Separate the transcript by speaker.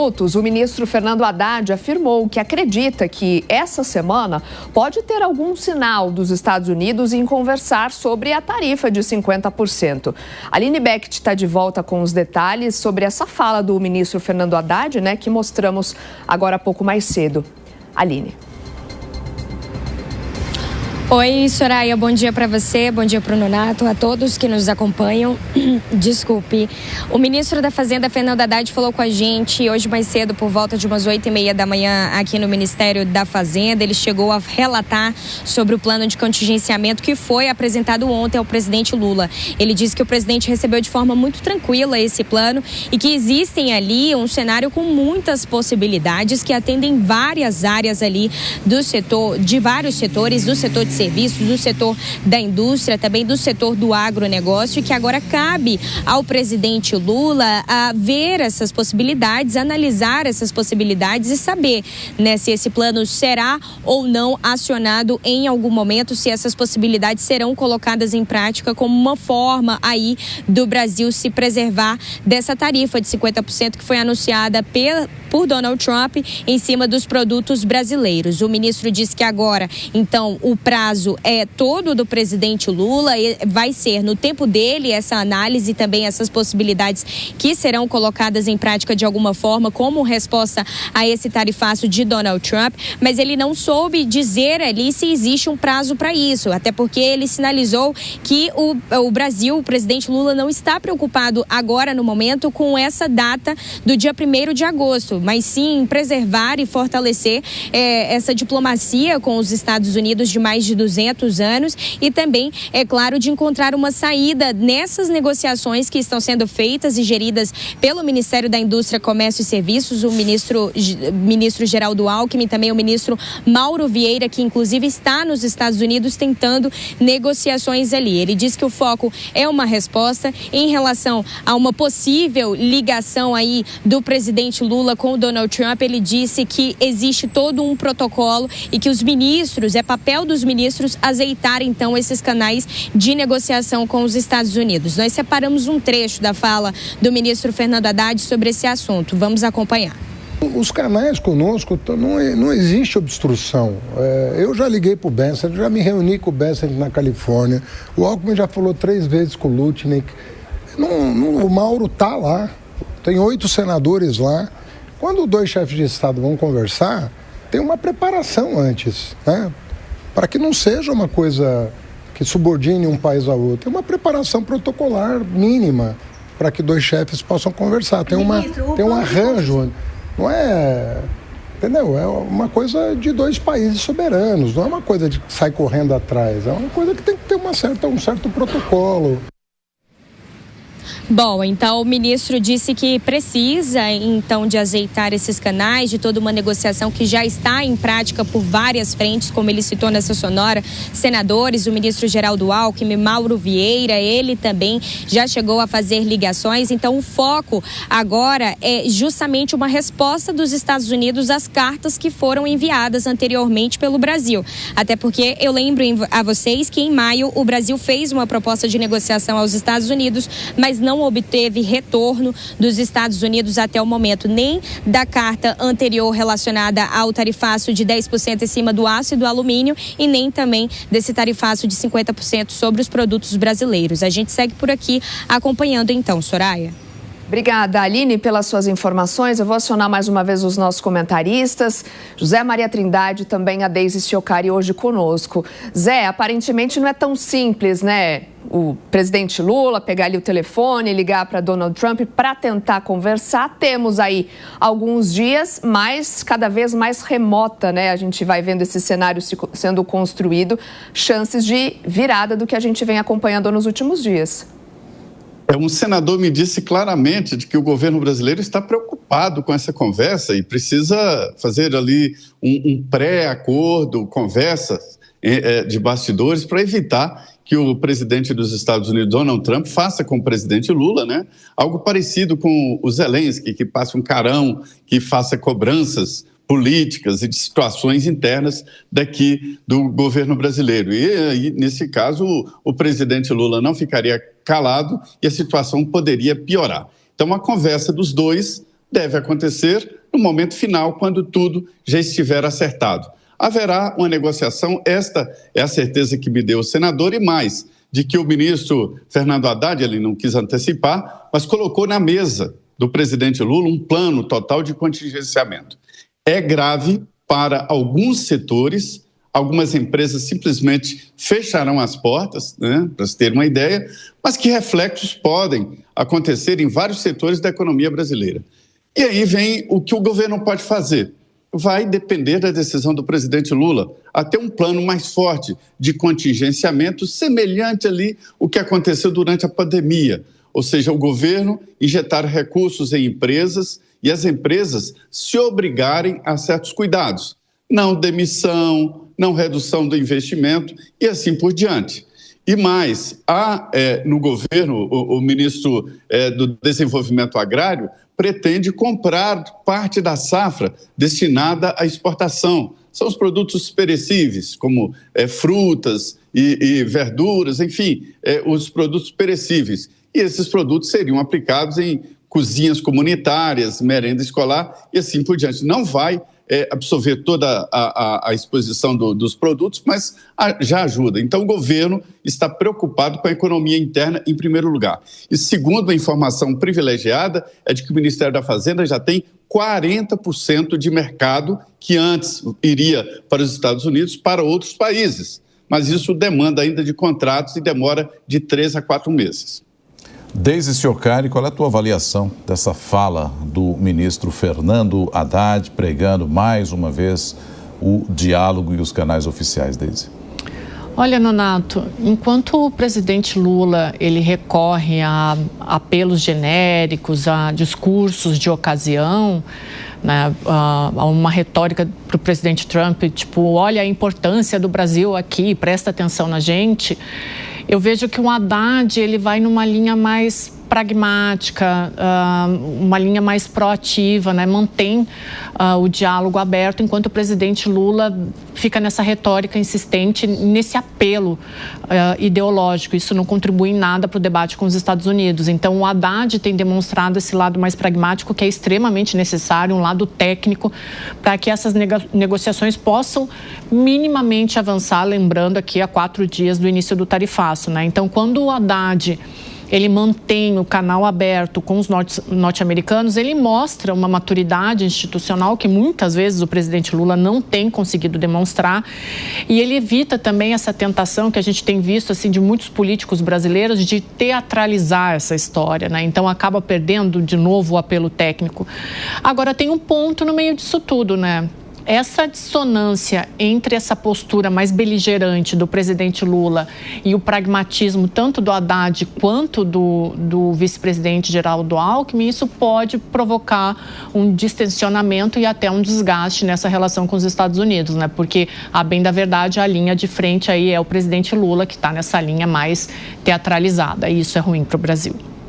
Speaker 1: O ministro Fernando Haddad afirmou que acredita que essa semana pode ter algum sinal dos Estados Unidos em conversar sobre a tarifa de 50%. Aline Becht está de volta com os detalhes sobre essa fala do ministro Fernando Haddad, que mostramos agora há pouco mais cedo. Aline.
Speaker 2: Oi, Soraya, bom dia para você, bom dia para o Nonato, a todos que nos acompanham. Desculpe. O ministro da Fazenda, Fernando Haddad, falou com a gente hoje mais cedo, por volta de umas 8h30 da manhã, aqui no Ministério da Fazenda. Ele chegou a relatar sobre o plano de contingenciamento que foi apresentado ontem ao presidente Lula. Ele disse que o presidente recebeu de forma muito tranquila esse plano e que existem ali um cenário com muitas possibilidades que atendem várias áreas ali do setor, de vários setores, do setor de serviços, do setor da indústria, também do setor do agronegócio, e que agora cabe ao presidente Lula a ver essas possibilidades, analisar essas possibilidades e saber, se esse plano será ou não acionado em algum momento, se essas possibilidades serão colocadas em prática como uma forma aí do Brasil se preservar dessa tarifa de 50% que foi anunciada por Donald Trump em cima dos produtos brasileiros. O ministro disse que agora, então, o prazo é todo do presidente Lula, e vai ser no tempo dele essa análise e também essas possibilidades que serão colocadas em prática de alguma forma como resposta a esse tarifaço de Donald Trump, mas ele não soube dizer ali se existe um prazo para isso, até porque ele sinalizou que o Brasil, o presidente Lula, não está preocupado agora no momento com essa data do dia 1º de agosto, mas sim preservar e fortalecer essa diplomacia com os Estados Unidos de mais de 200 anos e também, é claro, de encontrar uma saída nessas negociações que estão sendo feitas e geridas pelo Ministério da Indústria, Comércio e Serviços, o ministro Geraldo Alckmin, também o ministro Mauro Vieira, que inclusive está nos Estados Unidos tentando negociações ali. Ele diz que o foco é uma resposta em relação a uma possível ligação aí do presidente Lula com o Donald Trump. Ele disse que existe todo um protocolo e que os ministros, é papel dos ministros azeitar então esses canais de negociação com os Estados Unidos. Nós separamos um trecho da fala do ministro Fernando Haddad sobre esse assunto. Vamos acompanhar.
Speaker 3: Os canais conosco, não existe obstrução. Eu já liguei para o Bessent, já me reuni com o Bessent na Califórnia. O Alckmin já falou 3 vezes com o Lutnick. O Mauro está lá. Tem 8 senadores lá. Quando 2 chefes de Estado vão conversar, tem uma preparação antes, para que não seja uma coisa que subordine um país ao outro. Tem uma preparação protocolar mínima para que 2 chefes possam conversar. Tem um arranjo, não é... Entendeu? É uma coisa de 2 países soberanos, não é uma coisa de sair correndo atrás, é uma coisa que tem que ter um certo protocolo.
Speaker 2: Bom, então o ministro disse que precisa, então, de azeitar esses canais, de toda uma negociação que já está em prática por várias frentes, como ele citou nessa sonora, senadores, o ministro Geraldo Alckmin, Mauro Vieira, ele também já chegou a fazer ligações. Então, o foco agora é justamente uma resposta dos Estados Unidos às cartas que foram enviadas anteriormente pelo Brasil. Até porque eu lembro a vocês que em maio o Brasil fez uma proposta de negociação aos Estados Unidos, mas não obteve retorno dos Estados Unidos até o momento, nem da carta anterior relacionada ao tarifaço de 10% em cima do aço e do alumínio e nem também desse tarifaço de 50% sobre os produtos brasileiros. A gente segue por aqui acompanhando então, Soraya.
Speaker 1: Obrigada, Aline, pelas suas informações. Eu vou acionar mais uma vez os nossos comentaristas. José Maria Trindade, também a Deise Chiocari hoje conosco. Zé, aparentemente não é tão simples, o presidente Lula pegar ali o telefone, ligar para Donald Trump para tentar conversar. Temos aí alguns dias, mas cada vez mais remota, A gente vai vendo esse cenário sendo construído, chances de virada do que a gente vem acompanhando nos últimos dias.
Speaker 4: Um senador me disse claramente de que o governo brasileiro está preocupado com essa conversa e precisa fazer ali um pré-acordo, conversas de bastidores para evitar que o presidente dos Estados Unidos, Donald Trump, faça com o presidente Lula, algo parecido com o Zelensky, que passe um carão, que faça cobranças políticas e de situações internas daqui do governo brasileiro. E nesse caso, o presidente Lula não ficaria calado e a situação poderia piorar. Então, a conversa dos dois deve acontecer no momento final, quando tudo já estiver acertado. Haverá uma negociação, esta é a certeza que me deu o senador, e mais, de que o ministro Fernando Haddad, ele não quis antecipar, mas colocou na mesa do presidente Lula um plano total de contingenciamento. É grave para alguns setores, algumas empresas simplesmente fecharão as portas, né, para se ter uma ideia, mas que reflexos podem acontecer em vários setores da economia brasileira. E aí vem o que o governo pode fazer. Vai depender da decisão do presidente Lula a ter um plano mais forte de contingenciamento, semelhante ali o que aconteceu durante a pandemia. Ou seja, o governo injetar recursos em empresas e as empresas se obrigarem a certos cuidados. Não demissão, não redução do investimento e assim por diante. E mais, no governo, o ministro do Desenvolvimento Agrário pretende comprar parte da safra destinada à exportação. São os produtos perecíveis, como frutas e verduras, enfim, os produtos perecíveis. E esses produtos seriam aplicados em cozinhas comunitárias, merenda escolar e assim por diante. Não vai absorver toda a exposição dos produtos, mas já ajuda. Então, o governo está preocupado com a economia interna em primeiro lugar. E segundo a informação privilegiada, é de que o Ministério da Fazenda já tem 40% de mercado que antes iria para os Estados Unidos, para outros países. Mas isso demanda ainda de contratos e demora de 3 a 4 meses.
Speaker 5: Deise Ciocari, qual é a tua avaliação dessa fala do ministro Fernando Haddad, pregando mais uma vez o diálogo e os canais oficiais, Deise?
Speaker 6: Olha, Nonato, enquanto o presidente Lula ele recorre a apelos genéricos, a discursos de ocasião, né, a uma retórica para o presidente Trump, tipo, olha a importância do Brasil aqui, presta atenção na gente, eu vejo que o Haddad ele vai numa linha mais pragmática, uma linha mais proativa, né? Mantém o diálogo aberto, enquanto o presidente Lula fica nessa retórica insistente, nesse apelo ideológico. Isso não contribui em nada para o debate com os Estados Unidos. Então, o Haddad tem demonstrado esse lado mais pragmático, que é extremamente necessário, um lado técnico, para que essas negociações possam minimamente avançar, lembrando aqui, há 4 dias do início do tarifaço, né? Então, quando o Haddad ele mantém o canal aberto com os norte-americanos, ele mostra uma maturidade institucional que muitas vezes o presidente Lula não tem conseguido demonstrar, e ele evita também essa tentação que a gente tem visto assim de muitos políticos brasileiros de teatralizar essa história, né? Então acaba perdendo de novo o apelo técnico. Agora tem um ponto no meio disso tudo, né? Essa dissonância entre essa postura mais beligerante do presidente Lula e o pragmatismo tanto do Haddad quanto do vice-presidente Geraldo Alckmin, isso pode provocar um distensionamento e até um desgaste nessa relação com os Estados Unidos, né? Porque, a bem da verdade, a linha de frente aí é o presidente Lula, que está nessa linha mais teatralizada, e isso é ruim para o Brasil.